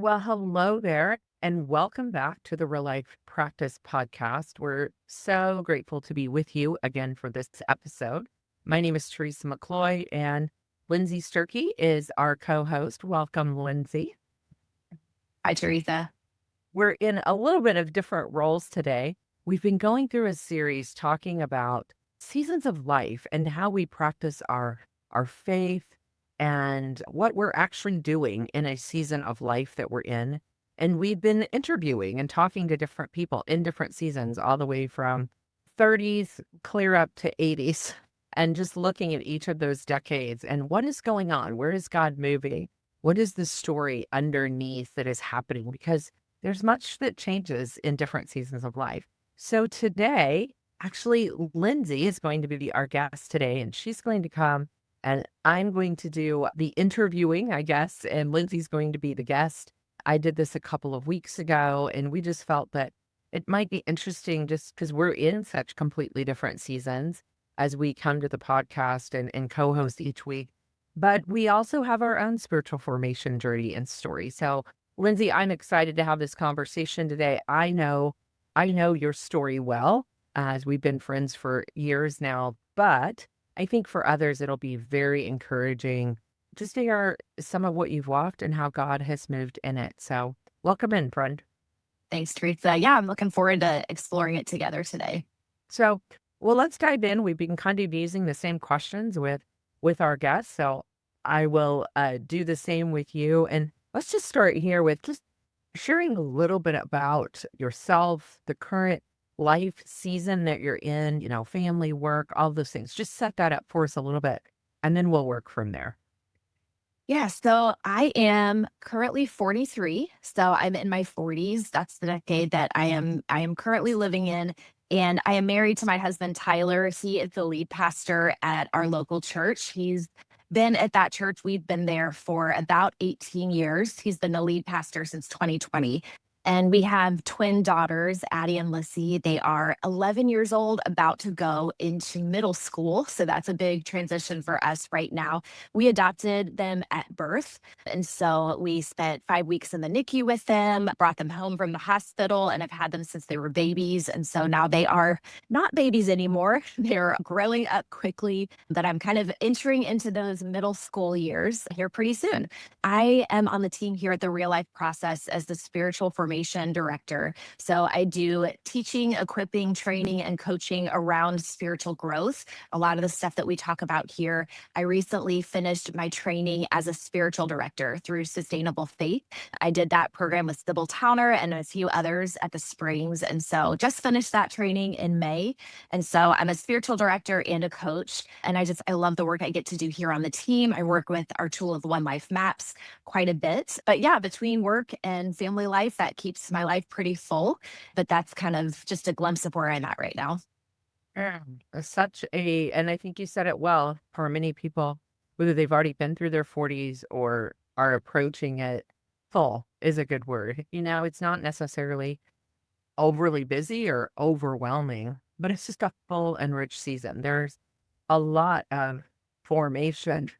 Well, hello there, and welcome back to the Real Life Practice podcast. We're so grateful to be with you again for this episode. My name is Teresa McCloy, and Lindsay Sturkey is our co host. Welcome, Lindsay. Hi, Teresa. We're in a little bit of different roles today. We've been going through a series talking about seasons of life and how we practice our faith and what we're actually doing in a season of life that we're in. And we've been interviewing and talking to different people in different seasons, all the way from 30s clear up to 80s, and just looking at each of those decades and what is going on? Where is God moving? What is the story underneath that is happening? Because there's much that changes in different seasons of life. So today, actually, Lindsay is going to be our guest today, and she's going to come and I'm going to do the interviewing, I guess, and Lindsay's going to be the guest. I did this a couple of weeks ago, and we just felt that it might be interesting just because we're in such completely different seasons as we come to the podcast and co host each week. But we also have our own spiritual formation journey and story. So, Lindsay, I'm excited to have this conversation today. I know your story well, as we've been friends for years now, but I think for others, it'll be very encouraging just to hear some of what you've walked and how God has moved in it. So, welcome in, friend. Thanks, Teresa. Yeah, I'm looking forward to exploring it together today. So, well, let's dive in. We've been kind of using the same questions with our guests, so I will do the same with you. And let's just start here with just sharing a little bit about yourself, the current life season that you're in, family, work, all those things. Just set that up for us a little bit, and then we'll work from there. Yeah, so I am currently 43. So I'm in my 40s. That's the decade that I am currently living in. And I am married to my husband Tyler. He is the lead pastor at our local church. He's been at that church. We've been there for about 18 years. He's been the lead pastor since 2020. And we have twin daughters, Addie and Lissy. They are 11 years old, about to go into middle school. So that's a big transition for us right now. We adopted them at birth. And so we spent 5 weeks in the NICU with them, brought them home from the hospital, and have had them since they were babies. And so now they are not babies anymore. They're growing up quickly, but I'm kind of entering into those middle school years here pretty soon. I am on the team here at the Real Life Process as the spiritual formation director. So I do teaching, equipping, training, and coaching around spiritual growth. A lot of the stuff that we talk about here. I recently finished my training as a spiritual director through Sustainable Faith. I did that program with Sybil Towner and a few others at the Springs. And so just finished that training in May. And so I'm a spiritual director and a coach. And I love the work I get to do here on the team. I work with our tool of One Life Maps quite a bit. But yeah, between work and family life, that keeps my life pretty full. But that's kind of just a glimpse of where I'm at right now. Yeah, and I think you said it well, for many people, whether they've already been through their 40s or are approaching it, full is a good word. It's not necessarily overly busy or overwhelming, but it's just a full and rich season. There's a lot of formation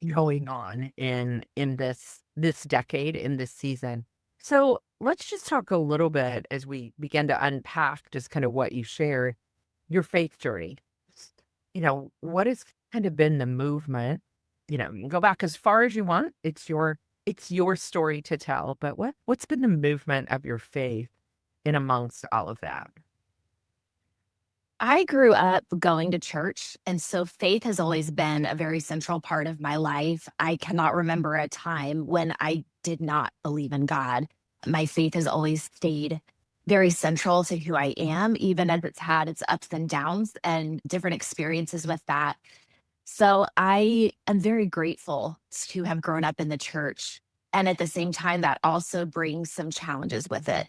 going on in this decade, in this season. So let's just talk a little bit as we begin to unpack just kind of what you shared, your faith journey. What has kind of been the movement? You can go back as far as you want. It's your story to tell, but what's been the movement of your faith in amongst all of that? I grew up going to church, and so faith has always been a very central part of my life. I cannot remember a time when I did not believe in God. My faith has always stayed very central to who I am, even as it's had its ups and downs and different experiences with that. So I am very grateful to have grown up in the church. And at the same time, that also brings some challenges with it.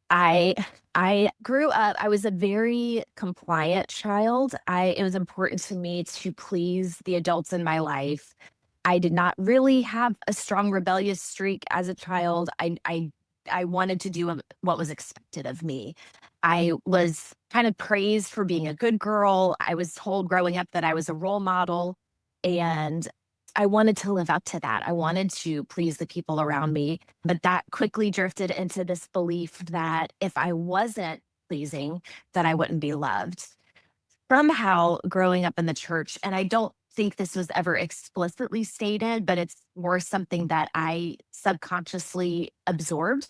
I I grew up, I was a very compliant child. It was important to me to please the adults in my life. I did not really have a strong rebellious streak as a child. I wanted to do what was expected of me. I was kind of praised for being a good girl. I was told growing up that I was a role model, and I wanted to live up to that. I wanted to please the people around me, but that quickly drifted into this belief that if I wasn't pleasing, that I wouldn't be loved. Somehow growing up in the church, and I don't think this was ever explicitly stated, but it's more something that I subconsciously absorbed,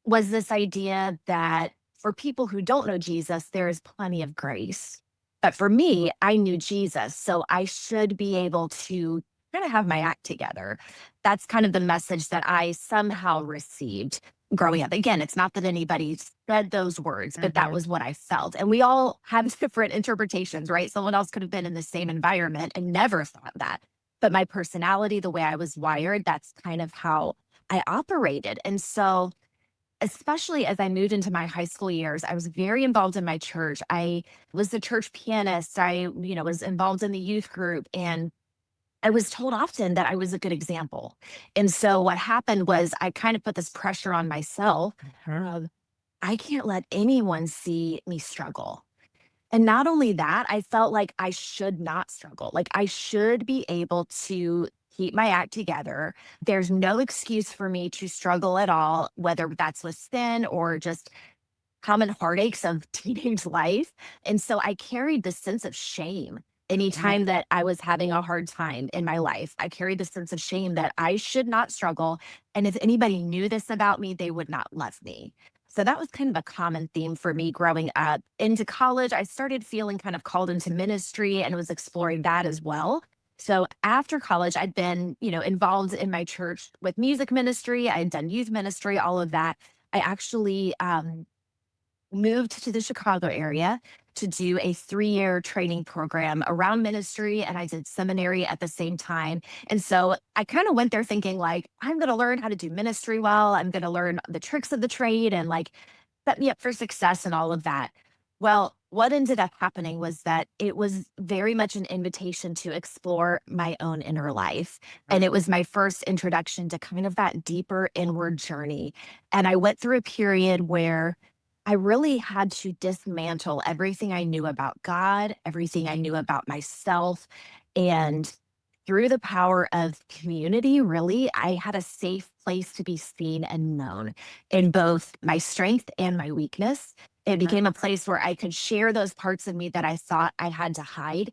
was this idea that for people who don't know Jesus, there is plenty of grace. But for me, I knew Jesus, so I should be able to kind of have my act together. That's kind of the message that I somehow received growing up. Again, it's not that anybody said those words, but that Mhm. was what I felt. And we all have different interpretations, right? Someone else could have been in the same environment and never thought that. But my personality, the way I was wired, that's kind of how I operated. And so, especially as I moved into my high school years, I was very involved in my church. I was the church pianist. I was involved in the youth group, and I was told often that I was a good example. And so what happened was I kind of put this pressure on myself Mhm. of I can't let anyone see me struggle. And not only that, I felt like I should not struggle. Like I should be able to keep my act together. There's no excuse for me to struggle at all, whether that's with sin or just common heartaches of teenage life. And so I carried this sense of shame Mhm. anytime that I was having a hard time in my life. I carried the sense of shame that I should not struggle. And if anybody knew this about me, they would not love me. So that was kind of a common theme for me growing up. Into college, I started feeling kind of called into ministry and was exploring that as well. So after college, I'd been involved in my church with music ministry. I had done youth ministry, all of that. I actually moved to the Chicago area to do a 3-year training program around ministry, and I did seminary at the same time. And so I kind of went there thinking like, I'm going to learn how to do ministry well. I'm going to learn the tricks of the trade and like set me up for success and all of that. Well, what ended up happening was that it was very much an invitation to explore my own inner life. And it was my first introduction to kind of that deeper inward journey. And I went through a period where I really had to dismantle everything I knew about God, everything I knew about myself. And through the power of community, really, I had a safe place to be seen and known in both my strength and my weakness. It became a place where I could share those parts of me that I thought I had to hide.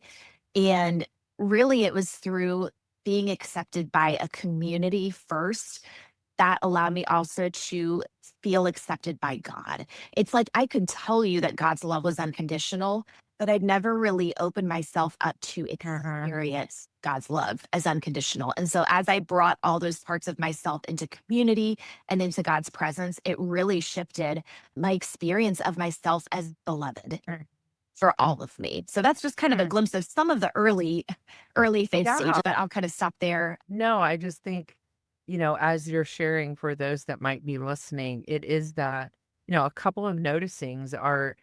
And really, it was through being accepted by a community first that allowed me also to feel accepted by God. It's like I could tell you that God's love was unconditional, but I'd never really opened myself up to Mhm. experience God's love as unconditional. And so as I brought all those parts of myself into community and into God's presence, it really shifted my experience of myself as beloved Mhm. for all of me. So that's just kind of a Mhm. glimpse of some of the early faith Yeah. stages, but I'll kind of stop there. No, I just think, as you're sharing for those that might be listening, it is that, a couple of noticings are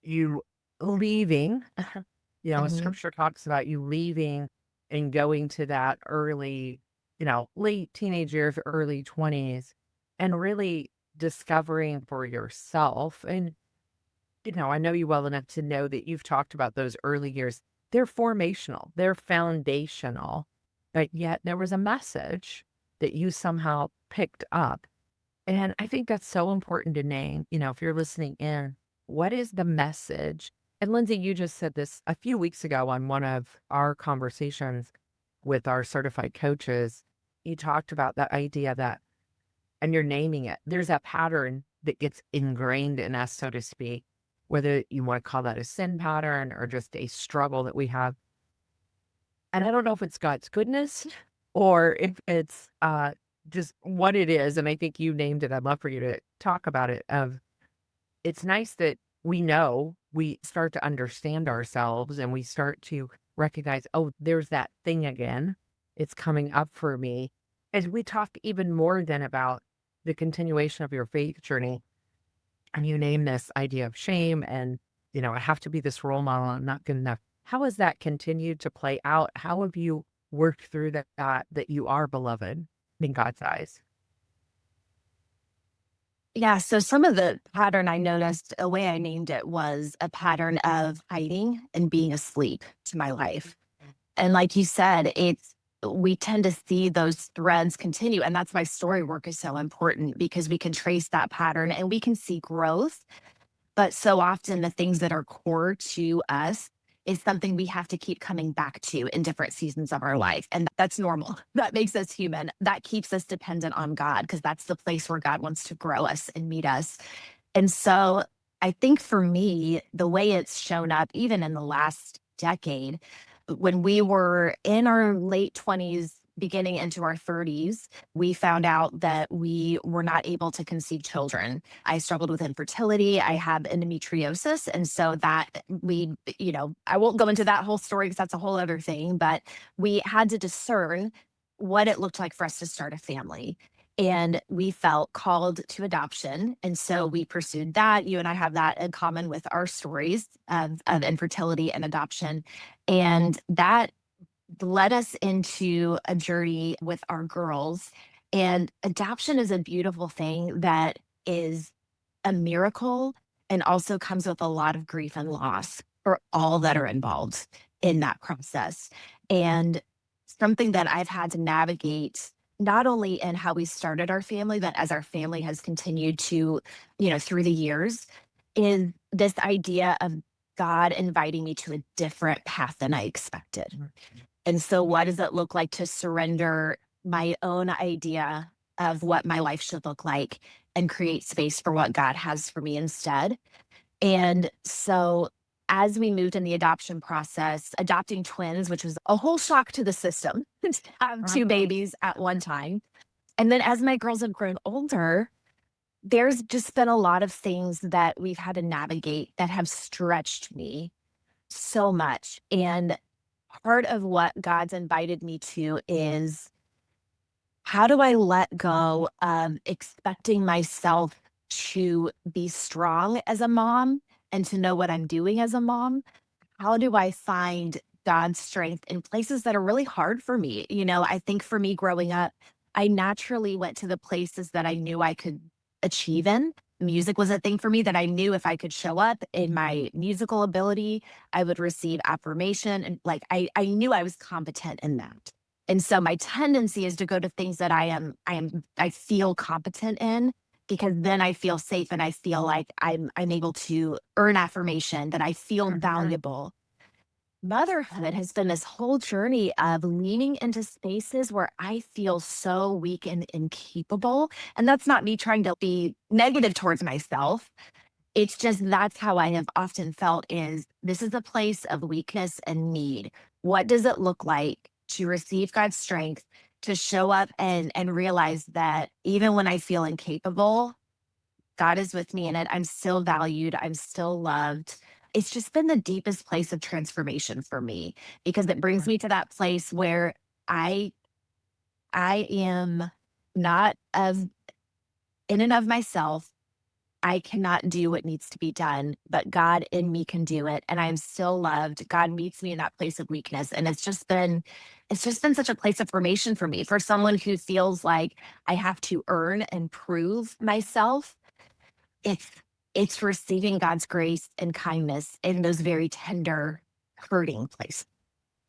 you leaving, Mhm. scripture talks about you leaving and going to that early, late teenage years, early 20s, and really discovering for yourself. And, I know you well enough to know that you've talked about those early years. They're formational, they're foundational, but yet there was a message that you somehow picked up. And I think that's so important to name, if you're listening in, what is the message? And Lindsay, you just said this a few weeks ago on one of our conversations with our certified coaches. You talked about that idea that, and you're naming it, there's a pattern that gets ingrained in us, so to speak, whether you want to call that a sin pattern or just a struggle that we have. And I don't know if it's God's goodness or if it's just what it is. And I think you named it. I'd love for you to talk about it. Of it's nice that we know we start to understand ourselves and we start to recognize, oh, there's that thing again. It's coming up for me. As we talk even more then about the continuation of your faith journey, and you name this idea of shame and, I have to be this role model. I'm not good enough. How has that continued to play out? How have you worked through that you are beloved in God's eyes? Yeah, so some of the pattern I noticed, a way I named it was a pattern of hiding and being asleep to my life. And like you said, it's we tend to see those threads continue. And that's why story work is so important, because we can trace that pattern and we can see growth. But so often the things that are core to us is something we have to keep coming back to in different seasons of our life. And that's normal. That makes us human. That keeps us dependent on God, because that's the place where God wants to grow us and meet us. And so I think for me, the way it's shown up, even in the last decade, when we were in our late 20s, beginning into our 30s, we found out that we were not able to conceive children. I struggled with infertility. I have endometriosis. And so that I won't go into that whole story because that's a whole other thing, but we had to discern what it looked like for us to start a family. And we felt called to adoption. And so we pursued that. You and I have that in common with our stories of infertility and adoption. And that led us into a journey with our girls. And adoption is a beautiful thing that is a miracle, and also comes with a lot of grief and loss for all that are involved in that process. And something that I've had to navigate, not only in how we started our family, but as our family has continued to, through the years, is this idea of God inviting me to a different path than I expected. And so, what does it look like to surrender my own idea of what my life should look like and create space for what God has for me instead? And so, as we moved in the adoption process, adopting twins, which was a whole shock to the system, to have Right. two babies at one time. And then, as my girls have grown older, there's just been a lot of things that we've had to navigate that have stretched me so much. And part of what God's invited me to is, how do I let go of expecting myself to be strong as a mom and to know what I'm doing as a mom? How do I find God's strength in places that are really hard for me? I think for me growing up, I naturally went to the places that I knew I could achieve in. Music was a thing for me that I knew if I could show up in my musical ability, I would receive affirmation. And like I knew I was competent in that. And so my tendency is to go to things that I feel competent in, because then I feel safe and I feel like I'm able to earn affirmation, that I feel Mhm. valuable. Motherhood has been this whole journey of leaning into spaces where I feel so weak and incapable. And that's not me trying to be negative towards myself. It's just that's how I have often felt, is this is a place of weakness and need. What does it look like to receive God's strength, to show up and realize that even when I feel incapable, God is with me in it. I'm still valued. I'm still loved. It's just been the deepest place of transformation for me, because it brings me to that place where I I am not of in and of myself. I cannot do what needs to be done, but God in me can do it. And I'm still loved. God meets me in that place of weakness. And it's just been such a place of formation for me, for someone who feels like I have to earn and prove myself. It's it's receiving God's grace and kindness in those very tender, hurting places.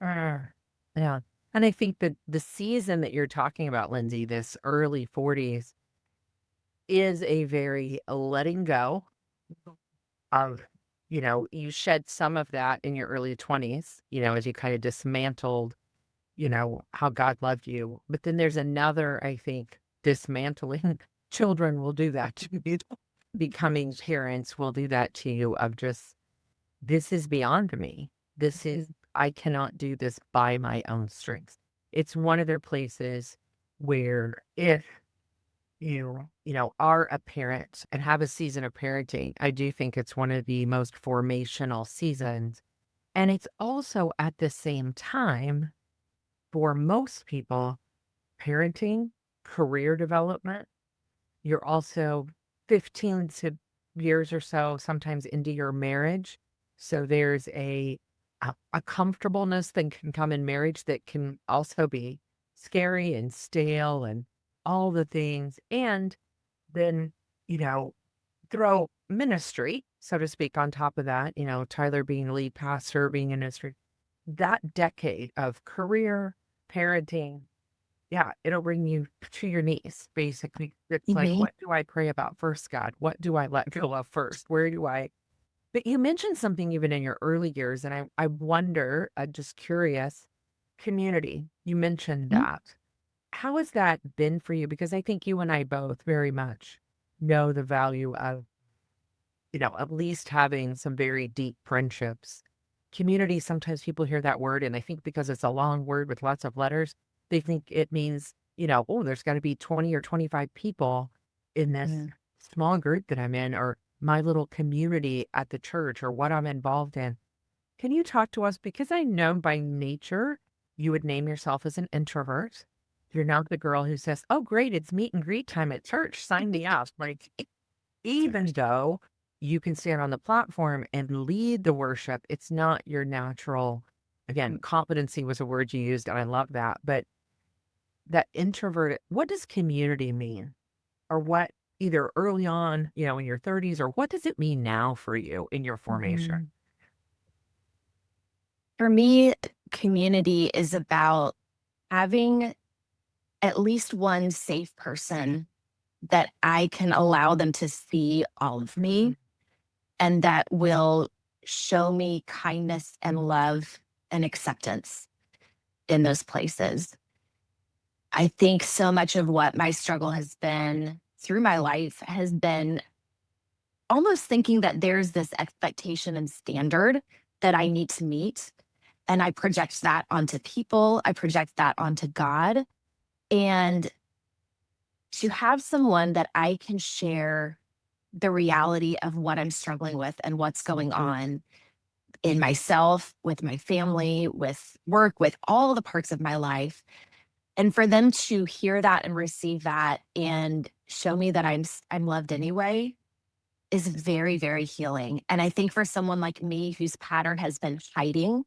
Mm. Yeah. And I think that the season that you're talking about, Lindsay, this early 40s, is a very letting go of, you shed some of that in your early 20s, as you kind of dismantled, how God loved you. But then there's another, I think, dismantling. Children will do that to you. Becoming parents will do that to you, of just, this is beyond me. This is, I cannot do this by my own strength. It's one of their places where, if are a parent and have a season of parenting, I do think it's one of the most formational seasons. And it's also at the same time, for most people, parenting, career development. You're also 15 to years or so, sometimes into your marriage. So there's a comfortableness that can come in marriage that can also be scary and stale and all the things. And then, you know, throw ministry, so to speak, on top of that, Tyler being lead pastor, being in ministry, that decade of career, parenting, yeah, it'll bring you to your knees, basically. It's like, Mhm. what do I pray about first, God? What do I let go of first? Where do I But you mentioned something even in your early years, and I wonder, just curious, community, you mentioned Mhm. that. How has that been for you? Because I think you and I both very much know the value of, at least having some very deep friendships. Community, sometimes people hear that word, and I think because it's a long word with lots of letters, they think it means, oh, there's got to be 20 or 25 people in this Yeah. small group that I'm in, or my little community at the church, or what I'm involved in. Can you talk to us? Because I know by nature you would name yourself as an introvert. You're not the girl who says, oh, great, it's meet and greet time at church. Sign me up. Like, even though you can stand on the platform and lead the worship, it's not your natural. Again, competency was a word you used, and I love that. But that introverted, what does community mean? Or what, either early on, in your 30s, or what does it mean now for you in your formation? Mhm. For me, community is about having at least one safe person that I can allow them to see all of me and that will show me kindness and love and acceptance in those places. I think so much of what my struggle has been through my life has been almost thinking that there's this expectation and standard that I need to meet. And I project that onto people, I project that onto God. And to have someone that I can share the reality of what I'm struggling with and what's going on in myself, with my family, with work, with all the parts of my life. And for them to hear that and receive that and show me that I'm loved anyway is very, very healing. And I think for someone like me whose pattern has been hiding,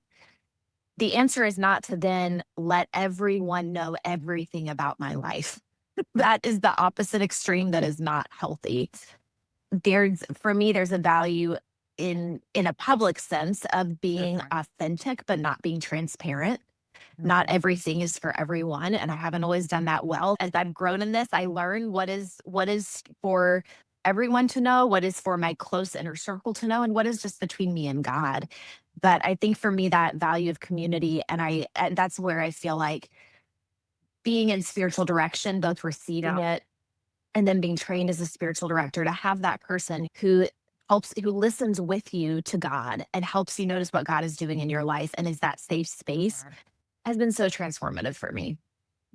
the answer is not to then let everyone know everything about my life. That is the opposite extreme that is not healthy. There's for me, there's a value in a public sense of being authentic, but not being transparent. Not everything is for everyone, and I haven't always done that well. As I've grown in this, I learn what is for everyone to know, what is for my close inner circle to know, and what is just between me and God. But I think for me, that value of community, and that's where I feel like being in spiritual direction, both receiving Yeah. it and then being trained as a spiritual director, to have that person who listens with you to God and helps you notice what God is doing in your life and is that safe space has been so transformative for me.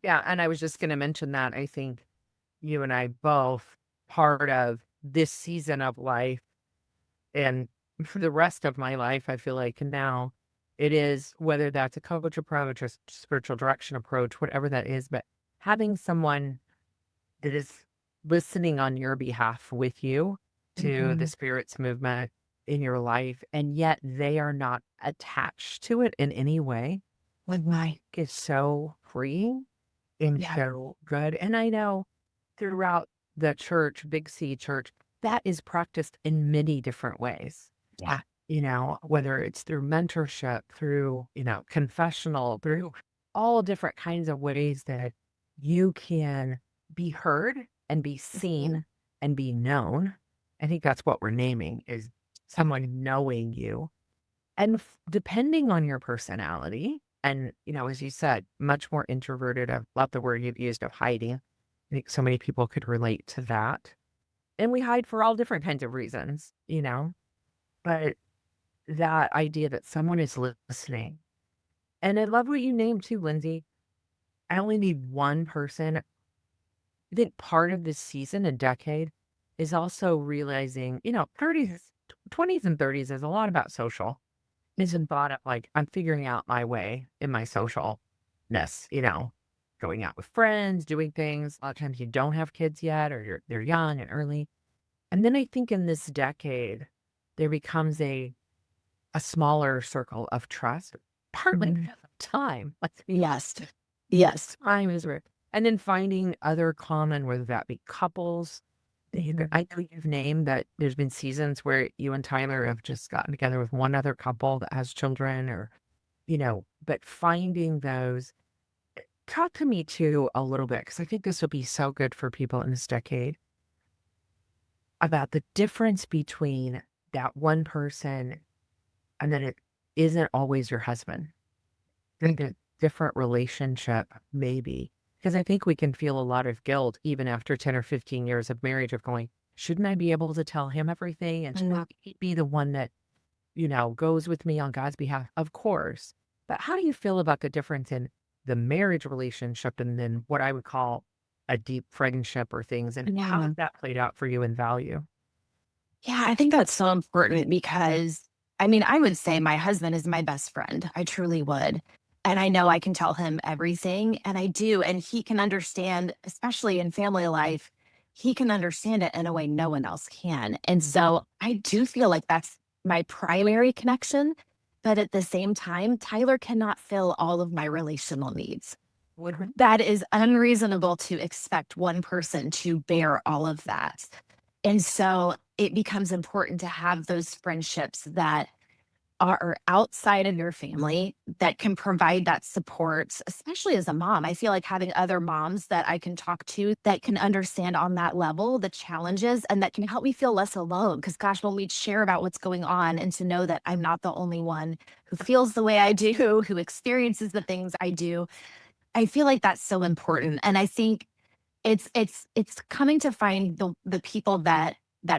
Yeah, and I was just gonna mention that I think you and I both, part of this season of life, and for the rest of my life, I feel like now it is, whether that's a coach approach or spiritual direction approach, whatever that is, but having someone that is listening on your behalf with you to the Mhm. spirit's movement in your life, and yet they are not attached to it in any way, With my is so freeing and Yeah. so good. And I know throughout the church, Big C church, that is practiced in many different ways. Yeah. Whether it's through mentorship, through, confessional, through all different kinds of ways that you can be heard and be Mhm. seen and be known. I think that's what we're naming, is someone knowing you. And depending on your personality, and, as you said, much more introverted. I love the word you've used of hiding. I think so many people could relate to that. And we hide for all different kinds of reasons. But that idea that someone is listening. And I love what you named too, Lindsay. I only need one person. I think part of this season and decade is also realizing, 30s, 20s and 30s is a lot about social. Isn't thought of like, I'm figuring out my way in my socialness, going out with friends, doing things. A lot of times you don't have kids yet, or they're young and early. And then I think in this decade, there becomes a smaller circle of trust, partly Mhm. because of time. Like, Yes. Yes. time is rare. And then finding other common, whether that be couples. I know you've named that there's been seasons where you and Tyler have just gotten together with one other couple that has children, or, but finding those. talk to me too a little bit, because I think this will be so good for people in this decade about the difference between that one person and then it isn't always your husband. Think a different relationship, maybe. Because I think we can feel a lot of guilt even after 10 or 15 years of marriage of going, shouldn't I be able to tell him everything? And Mhm. shouldn't he be the one that, goes with me on God's behalf? Of course. But how do you feel about the difference in the marriage relationship and then what I would call a deep friendship or things? And how has Yeah. that played out for you in value? Yeah, I think that's so important because I mean, I would say my husband is my best friend. I truly would. And I know I can tell him everything, and I do. And he can understand, especially in family life, he can understand it in a way no one else can. And so I do feel like that's my primary connection. But at the same time, Tyler cannot fill all of my relational needs. Would That is unreasonable to expect one person to bear all of that. And so it becomes important to have those friendships that are outside of your family that can provide that support, especially as a mom. I feel like having other moms that I can talk to that can understand on that level the challenges and that can help me feel less alone. Because, gosh, when we share about what's going on and to know that I'm not the only one who feels the way I do, who experiences the things I do, I feel like that's so important. And I think it's coming to find the people that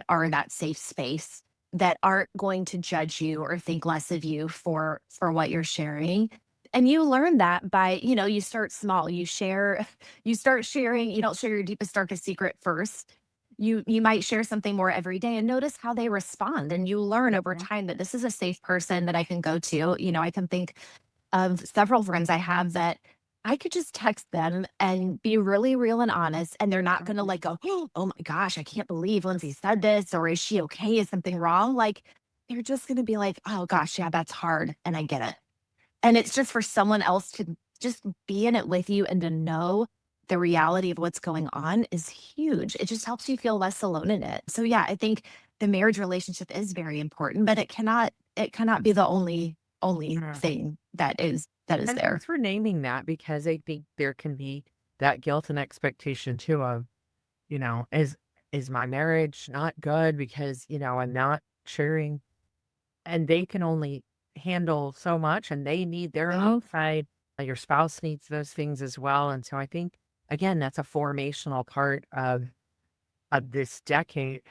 are that safe space, that aren't going to judge you or think less of you for what you're sharing. And you learn that by, you start small. You share, you start sharing, you don't share your deepest, darkest secret first. You might share something more every day and notice how they respond. And you learn over time that this is a safe person that I can go to. I can think of several friends I have that I could just text them and be really real and honest, and they're not gonna like go, "Oh my gosh, I can't believe Lindsay said this," or "Is she okay? Is something wrong?" Like, they're just gonna be like, "Oh gosh, yeah, that's hard, and I get it." And it's just for someone else to just be in it with you and to know the reality of what's going on is huge. It just helps you feel less alone in it. So yeah, I think the marriage relationship is very important, but it cannot be the only Yeah. thing that is And there. thanks for naming that because I think there can be that guilt and expectation too of, you know, is my marriage not good because, I'm not sharing and they can only handle so much and they need their own side. Your spouse needs those things as well. And so I think again, that's a formational part of this decade.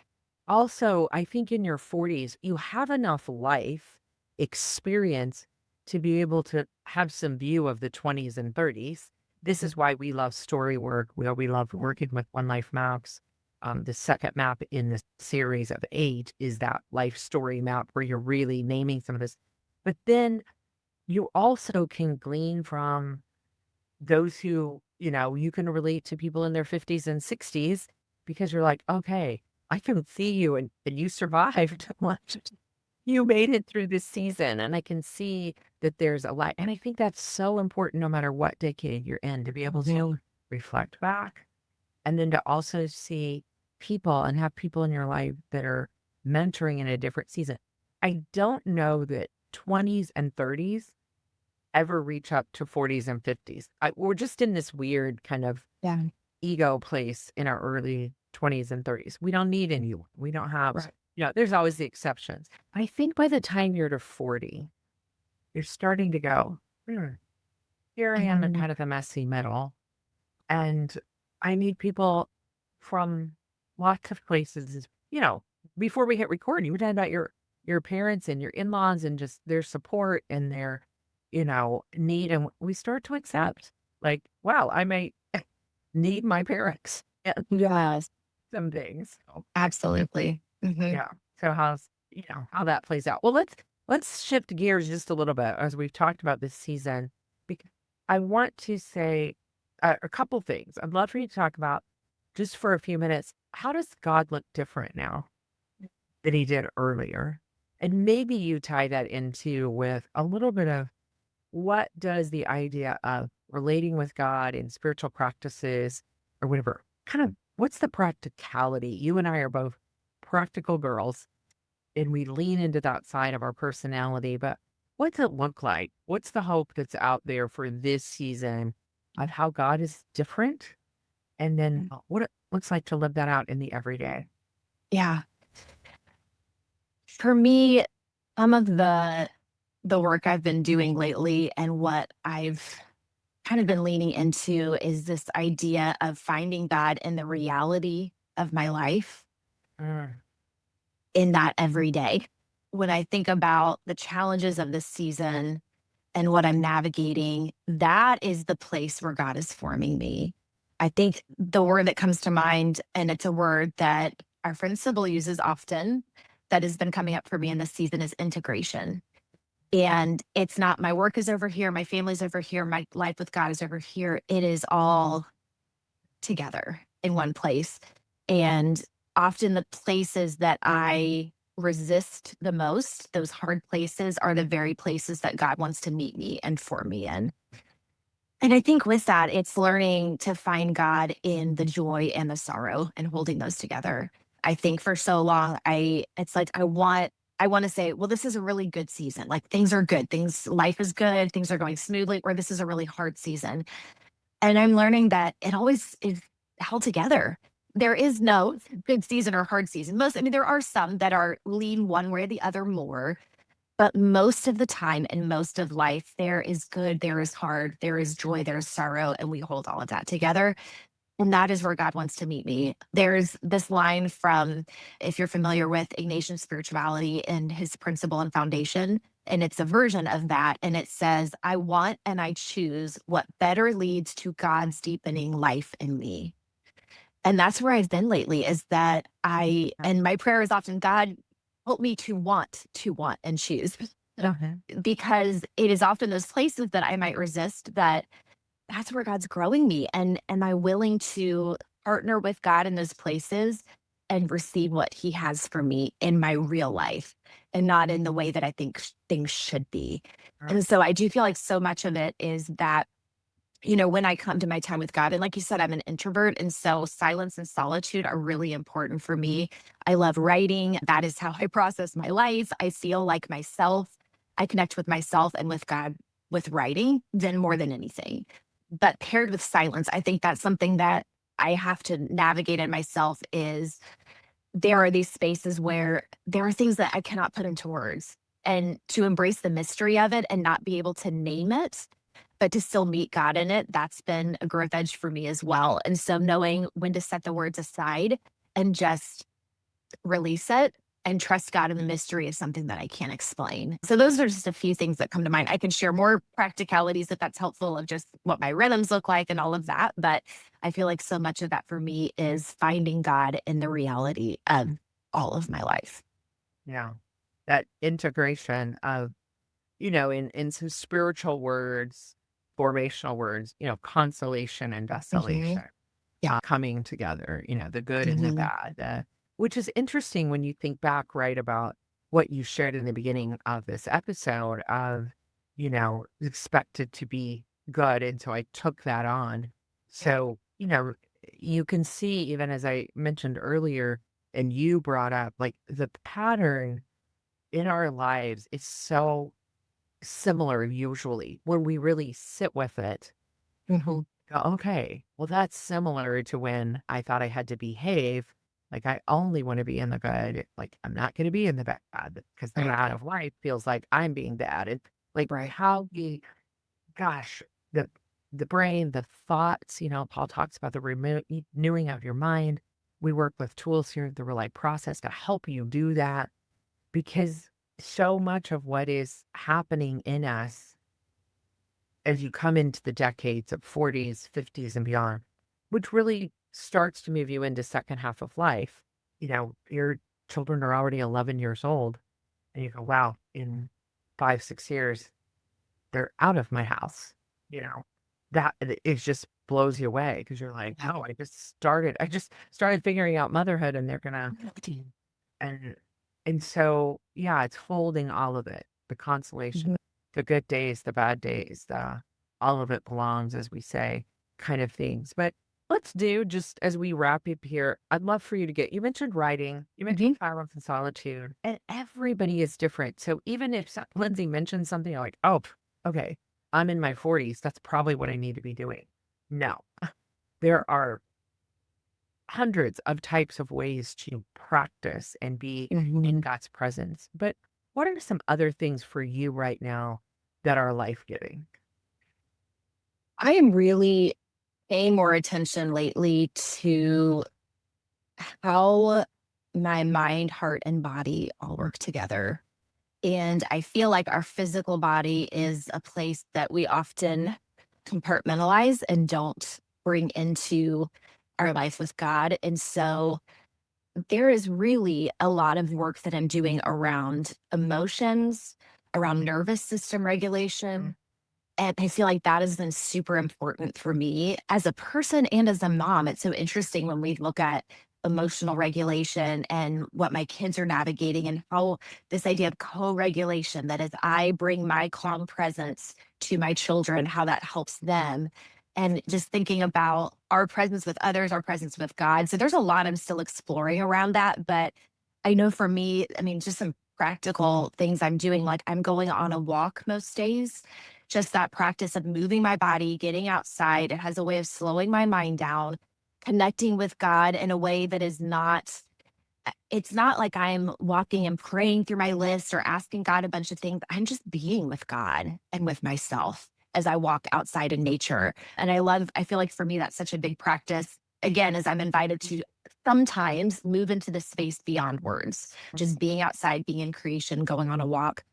Also, I think in your 40s, you have enough life experience to be able to have some view of the 20s and 30s. This is why we love story work. We love working with One Life Maps. The second map in the series of 8 is that life story map where you're really naming some of this. But then you also can glean from those who, you can relate to people in their 50s and 60s because you're like, okay, I can see you and you survived. What? You made it through this season. And I can see that there's a lot. And I think that's so important no matter what decade you're in to be able to reflect back and then to also see people and have people in your life that are mentoring in a different season. I don't know that 20s and 30s ever reach up to 40s and 50s. We're just in this weird kind of Yeah. ego place in our early 20s and 30s. We don't need anyone. We don't have, Right. there's always the exceptions. I think by the time you're to 40, you're starting to go, "Hmm, here I am in Mhm. kind of a messy middle. And I need people from lots of places, before we hit record, you were talking about your parents and your in-laws and just their support and their, need. And we start to accept like, wow, I may need my parents and Yes, some things. So, absolutely. Mhm. yeah. So how that plays out. Well, let's shift gears just a little bit as we've talked about this season. Because I want to say a couple things. I'd love for you to talk about just for a few minutes. How does God look different now than he did earlier? And maybe you tie that into with a little bit of what does the idea of relating with God in spiritual practices or whatever kind of what's the practicality? You and I are both practical girls and we lean into that side of our personality, but what's it look like? What's the hope that's out there for this season of how God is different, and then Mm. what it looks like to live that out in the everyday. Yeah. For me, some of the work I've been doing lately and what I've kind of been leaning into is this idea of finding God in the reality of my life Mm, in that every day. When I think about the challenges of this season and what I'm navigating, that is the place where God is forming me. I think the word that comes to mind, and it's a word that our friend Sybil uses often, that has been coming up for me in this season, is integration. And it's not my work is over here, my family's over here, my life with God is over here. It is all together in one place. And often the places that I resist the most, those hard places, are the very places that God wants to meet me and form me in. And I think with that, it's learning to find God in the joy and the sorrow and holding those together. I think for so long, it's like I want to say, well, this is a really good season. Like things are good. Life is good. Things are going smoothly, or this is a really hard season. And I'm learning that it always is held together. There is no good season or hard season. I mean, there are some that are lean one way or the other more, but most of the time in most of life, there is good, there is hard, there is joy, there is sorrow, and we hold all of that together. And that is where God wants to meet me. There's this line from, if you're familiar with Ignatian spirituality and his principle and foundation, and it's a version of that. And it says, I want and I choose what better leads to God's deepening life in me. And that's where I've been lately is that and my prayer is often, God, help me to want and choose okay. because it is often those places that I might resist that that's where God's growing me, and am I willing to partner with God in those places and receive what he has for me in my real life and not in the way that I think things should be. And so I do feel like so much of it is that, when I come to my time with God, and like you said, I'm an introvert. And so silence and solitude are really important for me. I love writing. That is how I process my life. I feel like myself. I connect with myself and with God with writing than more than anything. But paired with silence, I think that's something that I have to navigate in myself is there are these spaces where there are things that I cannot put into words. And to embrace the mystery of it and not be able to name it, but to still meet God in it, that's been a growth edge for me as well. And so knowing when to set the words aside and just release it and trust God in the mystery is something that I can't explain. So those are just a few things that come to mind. I can share more practicalities if that's helpful of just what my rhythms look like and all of that. But I feel like so much of that for me is finding God in the reality of all of my life. Yeah. That integration of, in some spiritual words, formational words, consolation and Hmm. desolation, Yeah. coming together, the good and the Hmm. bad, which is interesting when you think back, right, about what you shared in the beginning of this episode of, expected to be good. And so I took that on. So, you can see, even as I mentioned earlier, and you brought up, like the pattern in our lives is so similar usually when we really sit with it. Hmm. Go, okay, well, that's similar to when I thought I had to behave. Like, I only want to be in the good. Like, I'm not going to be in the bad because the Right. bad of life feels like I'm being bad. And like, Right. how we, gosh, the brain, the thoughts, Paul talks about the renewing of your mind. We work with tools here, the REALIFE process to help you do that because so much of what is happening in us as you come into the decades of 40s, 50s, and beyond, which really starts to move you into second half of life. Your children are already 11 years old, and you go, wow, in 5, 6 years, they're out of my house. You know, that it just blows you away because you're like, no, I just started figuring out motherhood, and they're gonna, and so yeah, it's holding all of it, the consolation, Mhm. the good days, the bad days, the all of it belongs, as we say, kind of things. But let's do just as we wrap up here, I'd love for you to you mentioned writing, you mentioned Mhm. silence and solitude, and everybody is different. So even if Lindsay mentioned something, you're like, oh, okay, I'm in my 40s, that's probably what I need to be doing. No, there are hundreds of types of ways to practice and be in Mhm. God's presence. But what are some other things for you right now that are life giving? I am really paying more attention lately to how my mind, heart, and body all work together. And I feel like our physical body is a place that we often compartmentalize and don't bring into our life with God. And so there is really a lot of work that I'm doing around emotions, around nervous system regulation. And I feel like that has been super important for me as a person and as a mom. It's so interesting when we look at emotional regulation and what my kids are navigating and how this idea of co-regulation, that as I bring my calm presence to my children, how that helps them. And just thinking about our presence with others, our presence with God. So there's a lot I'm still exploring around that. But I know for me, I mean, just some practical things I'm doing, like I'm going on a walk most days, just that practice of moving my body, getting outside. It has a way of slowing my mind down, connecting with God in a way that is not, it's not like I'm walking and praying through my list or asking God a bunch of things. I'm just being with God and with myself as I walk outside in nature. And I feel like for me, that's such a big practice. Again, as I'm invited to sometimes move into the space beyond words, just being outside, being in creation, going on a walk.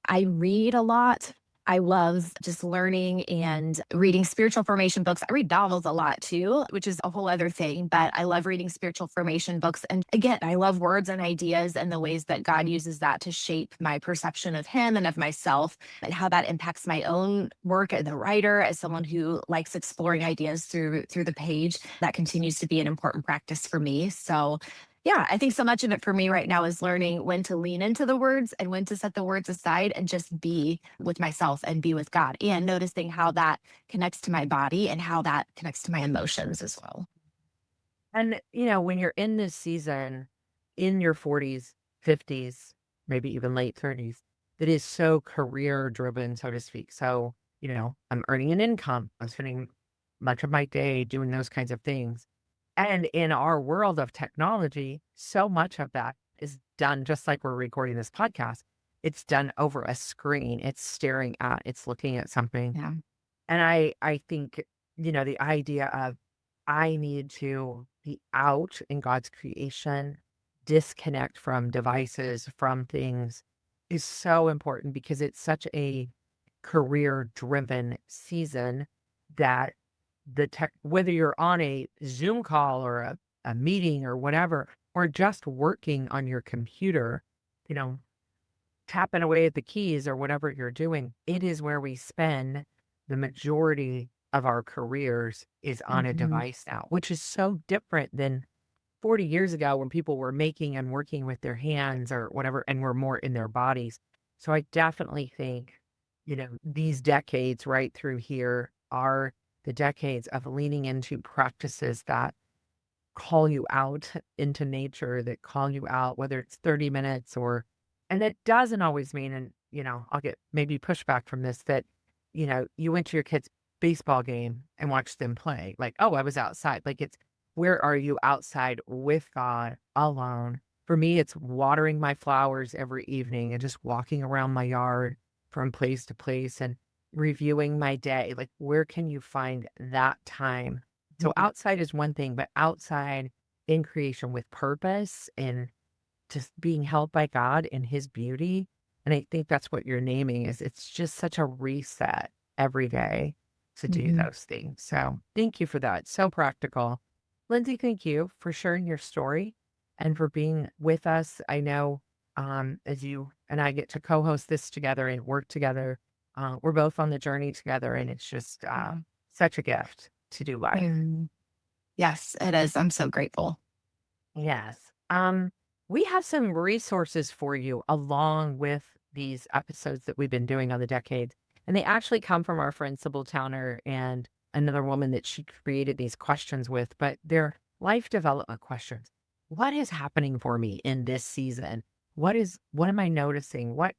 I read a lot. I love just learning and reading spiritual formation books. I read novels a lot too, which is a whole other thing, but I love reading spiritual formation books. And again, I love words and ideas and the ways that God uses that to shape my perception of Him and of myself, and how that impacts my own work as a writer, as someone who likes exploring ideas through the page. That continues to be an important practice for me. So yeah, I think so much of it for me right now is learning when to lean into the words and when to set the words aside and just be with myself and be with God, and noticing how that connects to my body and how that connects to my emotions as well. And, when you're in this season in your 40s, 50s, maybe even late 30s, that is so career driven, so to speak. So, I'm earning an income. I'm spending much of my day doing those kinds of things. And in our world of technology, so much of that is done just like we're recording this podcast. It's done over a screen. It's staring at, it's looking at something. Yeah. And I think, the idea of I need to be out in God's creation, disconnect from devices, from things is so important because it's such a career driven season that the tech, whether you're on a Zoom call or a meeting or whatever, or just working on your computer, you know, tapping away at the keys or whatever you're doing, it is where we spend the majority of our careers is on a Mhm. device now, which is so different than 40 years ago when people were making and working with their hands or whatever and were more in their bodies. So I definitely think, these decades right through here are the decades of leaning into practices that call you out into nature, that call you out, whether it's 30 minutes or, and that doesn't always mean, and, I'll get maybe pushback from this, that, you went to your kid's baseball game and watched them play. Like, oh, I was outside. Like, it's where are you outside with God alone? For me, it's watering my flowers every evening and just walking around my yard from place to place and reviewing my day. Like, where can you find that time? So Mhm. outside is one thing, but outside in creation with purpose and just being held by God in his beauty. And I think that's what you're naming is it's just such a reset every day to do Mhm. those things. So thank you for that. So practical. Lindsay, thank you for sharing your story and for being with us. I know as you and I get to co-host this together and work together, we're both on the journey together and it's just Mhm. such a gift to do life. Mm. Yes, it is. I'm so grateful. Yes. We have some resources for you along with these episodes that we've been doing on the decades. And they actually come from our friend Sybil Towner and another woman that she created these questions with, but they're life development questions. What is happening for me in this season? What am I noticing? What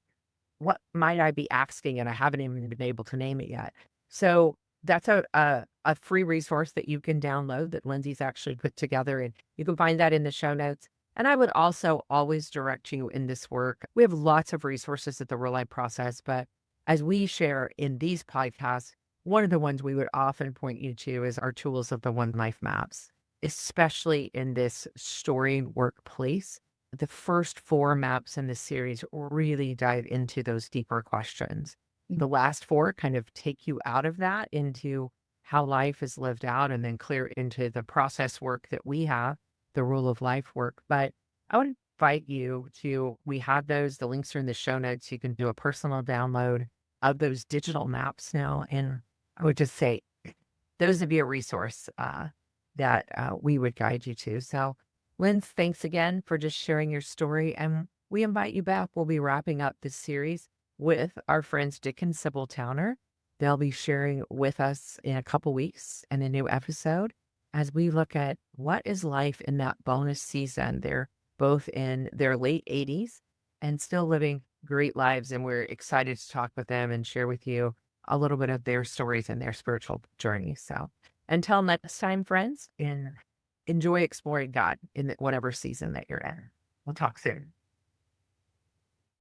might I be asking? And I haven't even been able to name it yet. So That's a free resource that you can download that Lindsay's actually put together, and you can find that in the show notes. And I would also always direct you in this work. We have lots of resources at the Real Life Process, but as we share in these podcasts, one of the ones we would often point you to is our tools of the One Life Maps, especially in this story workplace. The first four maps in the series really dive into those deeper questions. The last four kind of take you out of that into how life is lived out and then clear into the process work that we have, the rule of life work. But I would invite you to, we have those, the links are in the show notes. You can do a personal download of those digital maps now. And I would just say, those would be a resource that we would guide you to. So, Linz, thanks again for just sharing your story. And we invite you back. We'll be wrapping up this series with our friends Dick and Sybil Towner. They'll be sharing with us in a couple weeks in a new episode as we look at what is life in that bonus season. They're both in their late 80s and still living great lives. And we're excited to talk with them and share with you a little bit of their stories and their spiritual journey. So until next time, friends, and enjoy exploring God in whatever season that you're in. We'll talk soon.